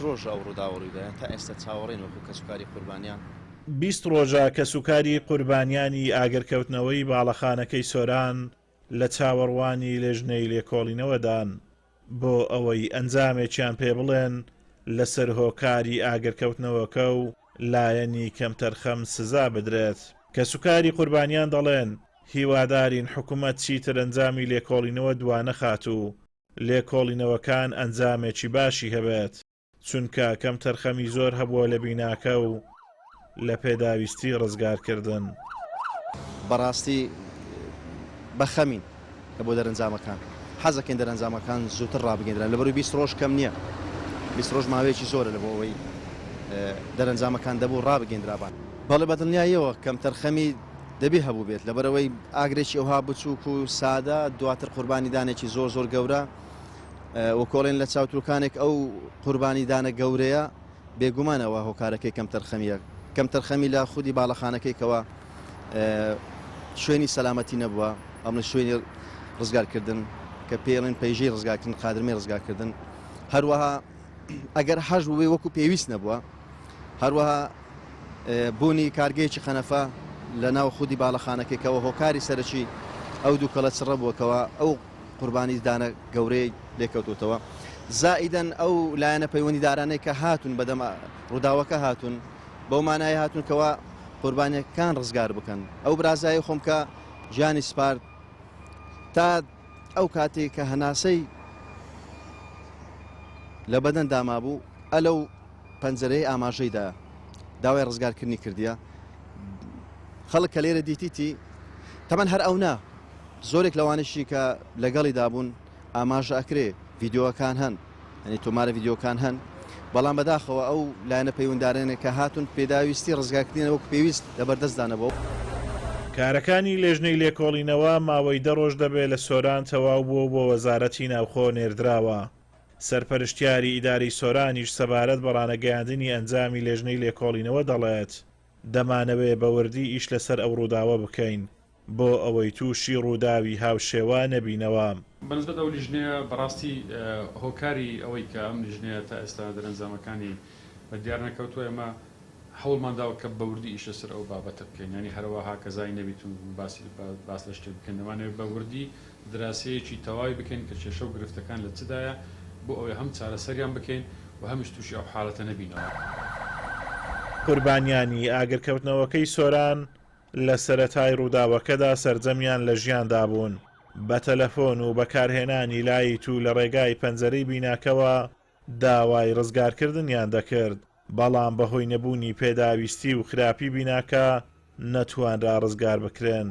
ڕۆژ ئەو ڕووداوەڕوویدایان تا ئێستا چاوەڕێن وەکو کەسوکاری قوربانیان 20 ڕۆژە کە سوکاری قوربانیانی ئاگرکەوتنەوەی باڵەخانەکەی سۆران لە چاوەڕوانی لێژنەی لێکۆڵینەوەدان بۆ ئەوەی ئەنجامێکیان پێ بڵێن لەسەر هۆکاری ئاگرکەوتنەوەکە و لایەنی کەمتەرخەم سزا بدرێت. کە سوکاری قوربانیان دەڵێن هیوادارین حکوومەت چیتر ئەنجامی لێکۆڵینەوە دوانەخات و لێکۆڵینەوەکان ئەنجامێکی باشی هەبێت، چونکە کەمتەرخەمی زۆر هەبووە لە بیناکە و لە پێداویستی ڕزگارکردن. بەڕاستی بەخەمین لە بۆ دەرەنجامەکان حەزەکەین دەرەنجامەکان زووتر ڕابگەندران لەبەرو 20 ڕۆژ کەم نییە. 20 ڕۆژ ماوەیەکی زۆرە لە بۆ ئەوەی دەرەنجامەکان دەبوو ڕابگەندرابان. بەڵێ بەدڵنیاییەوە کەمتەرخەمی دەبێ هەبوو بێت لەبەرەوەی ئاگرێکی ئەوها بچووک و سادە دواتر قوربانی دانێکی زۆر زۆر گەورە و کۆڵێن لە چاوتروکانێک ئەو قوربانی دانە گەورەیە بێگومانەوە هۆکارەکەی کەمتەرخەمیە. کەمتەرخەمی لە خودی باڵەخانەکەیکەوە شوێنی سەلامەتی نەبووە، ئەمە شوێنی ڕزگارکردن کە پێڵێن پەیژەی ڕزگارکردن قادرمەی ڕزگارکردن. هەروەها ئەگەر حەژ بووێ وەکو پێویست نەبووە، هەروەها بوونی کارگەیەکی خەنەفە لە ناو خودی باڵەخانەکەیکەوە هۆکاری سەرەکی ئەو دوو کەڵە چڕە بووەکەوە ئەو قوربانی دانە گەورەی لێکەوتوتەوە. زائیدەن ئەو لایەنە پەیوەندی دارانەی کە هاتون بەدەم ڕووداوەکە هاتون بەو مانای هاتونکەوە قوربانیەکان ڕزگار بکەن. ئەو برازایی خۆم کە ژیانی سپارد تا ئەو کاتێک کە هەناسەی لە بەدەن دامابوو ئەلەو پەنجەرەی ئاماژەیدا داوای ڕزگارکردنی کردیە. خەڵک کە لێرە دیتیتی تەمەەن هەر ئەو نا زۆرێک لەوانشی کە لەگەڵی دابوون ئاماژە ئەکرێ ڤیددیۆەکان هەن، ئەنی تۆمارە ڤیددیۆکان هەن، بەڵام بەداخەوە ئەو لایەنە پەیوەنددارانێک کە هاتون پێداویستی ڕزگارکردنەوە پێویست لە بەردەستدانەبەوە. کارەکانی لێژنەی لێکۆڵینەوە ماوەی 10 ڕۆژ دەبێت لە سۆران تەواو بووە بۆ وەزارەتی ناوخۆ نێردراوە. سەرپەرشتیاری ئیداری سۆرانیش سەبارەت بە ڕانەگەیاندنی ئەنجامی لێژنەی لێکۆڵینەوە دەڵێت دەمانەوێ بەوردی ئیش لەسەر ئەو ڕووداوە بکەین بۆ ئەوەی تووشی ڕووداوی هاوشێوە نەبینەوە. بەنسبەت ئەو لیژنەیە بەڕاستی هۆکاری ئەوەی کە ئەم لیژنەیە تا ئێستا دەرەنجامەکانی بە دیار نەکەوتووە ئێمە هەوڵمانداوە کە بەوردی ئیش لەسەر ئەو بابەتە بکەین، ینی هەروەها کەزای نەبیت و باس لە شتێک بکەین. دەمانەوێت بەوردی دراسەیەکی تەواوی بکەین کە کێشە و گرفتەکان لە چدایە بۆ ئەوەی هەم چارەسەریان بکەین و هەمیش تووشی ئەو حاڵەتە نەبینەوە. قوربانیانی ئاگرکەوتنەوەکەی سۆران لە سەرەتای ڕووداوەکەدا سەرجەمیان لە ژیاندا بوون. بە تەلەفۆن و بەکارهێنانی لایت و لە ڕێگای پەنجەرەی بیناکەوە داوای ڕزگارکردنیان دەکرد، بەڵام بەهۆی نەبوونی پێداویستی و خراپی بیناکە نەتوانرا ڕزگار بکرێن.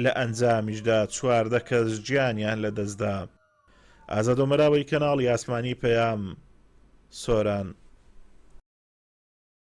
لە ئەنجامیشدا 14 کەس گیانیان لەدەستدا. ئازادۆمەراوەی کەناڵی ئاسمانی پەیام، سۆران.